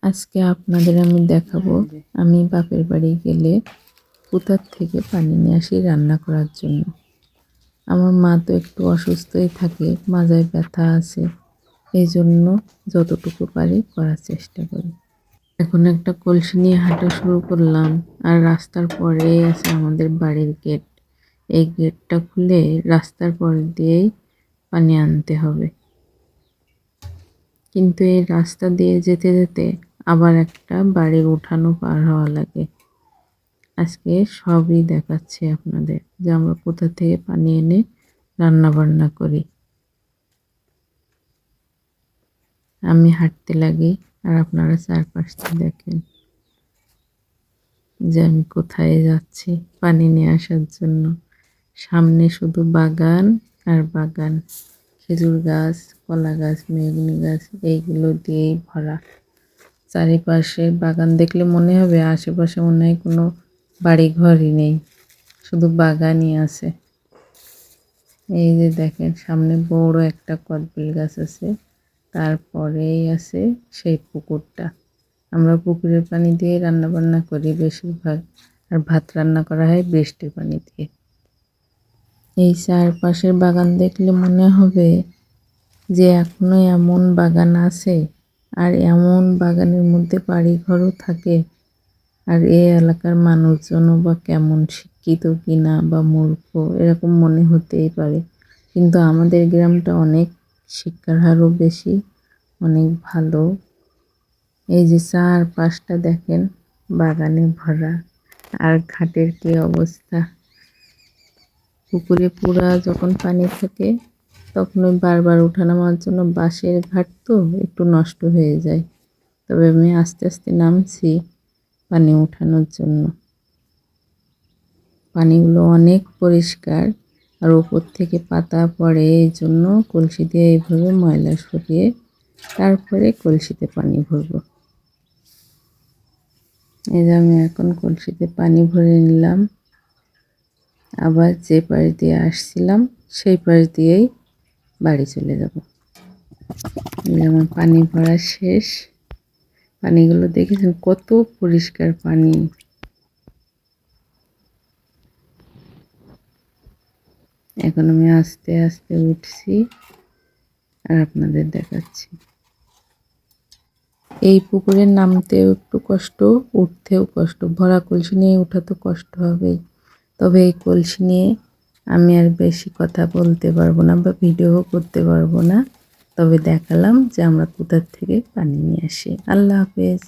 আজকে আপনাদের আমি দেখাবো আমি বাপের বাড়ি গেলে কোথার থেকে পানি নিয়ে আসি রান্না করার জন্য। আমার মা তো একটু অসুস্থই থাকে, মাজায় ব্যথা আছে, এই জন্য যতটুকু পারি করার চেষ্টা করি। এখন একটা কলসি নিয়ে হাঁটা শুরু করলাম, আর রাস্তার পরেই আছে আমাদের বাড়ির গেট। এই গেটটা খুলে রাস্তার পর দিয়েই পানি আনতে হবে, কিন্তু এই রাস্তা দিয়ে যেতে যেতে আবার একটা বাড়ির উঠানও পার হওয়া লাগে। আজকে সবই দেখাচ্ছি আপনাদের যে আমরা কোথা থেকে পানি এনে রান্না বান্না করি। আমি হাঁটতে লাগি আর আপনারা চারপাশটা দেখেন যে আমি কোথায় যাচ্ছি পানি নিয়ে আসার জন্য। সামনে শুধু বাগান আর বাগান, খেজুর গাছ, কলা গাছ, মেহগনি গাছ, এইগুলো দিয়েই ভরা। চারিপাশে বাগান দেখলে মনে হবে আশেপাশে মনে হয় কোনো বাড়ি ঘরই নেই, শুধু বাগানই আছে। এই যে দেখেন সামনে বড় একটা কদবেল গাছ আছে, তারপরেই আছে সেই পুকুরটা। আমরা পুকুরের পানি দিয়ে রান্না বান্না করি বেশিরভাগ, আর ভাত রান্না করা হয় বৃষ্টির পানি দিয়ে। এই চারপাশের বাগান দেখলে মনে হবে যে এখনো এমন বাগান আছে, আর এমন বাগানের মধ্যে বাড়িঘরও থাকে। আর এই এলাকার মানুষজনও বা কেমন শিক্ষিত কিনা বা মূর্খ এরকম মনে হতেই পারে, কিন্তু আমাদের গ্রামটা অনেক শিক্ষার হারও বেশি, অনেক ভালো। এই যে চারপাশটা দেখেন বাগানে ভরা, আর ঘাটের কি অবস্থা। পুকুরে পুরা যখন পানি থাকে তখন ওই বারবার ওঠানামার জন্য বাঁশের ঘাট তো একটু নষ্ট হয়ে যায়, তবে আমি আস্তে আস্তে নামছি পানি ওঠানোর জন্য। পানিগুলো অনেক পরিষ্কার, আর উপর থেকে পাতা পড়ে, এই জন্য কলসি দিয়ে এইভাবে ময়লা সরিয়ে তারপরে কলসিতে পানি ভরবো। এই যে আমি এখন কলসিতে পানি ভরে নিলাম, আবার যে পাশ দিয়ে আসছিলাম সেই পাশ দিয়েই বাড়ি চলে যাব। আমার পানি ভরা শেষ। পানিগুলো দেখেছেন কত পরিষ্কার পানি। এখন আমি আস্তে আস্তে উঠছি আর আপনাদের দেখাচ্ছি। এই পুকুরে নামতেও একটু কষ্ট, উঠতেও কষ্ট। ভরা কলসি নিয়ে ওঠা তো কষ্ট হবেই, তবে এই কলসি নিয়ে আমি আর বেশি কথা বলতে পারবো না বা ভিডিও করতে পারবো না, তবে দেখালাম যে আমরা কোথা থেকে পানি নিয়ে আসি। আল্লাহ হাফেজ।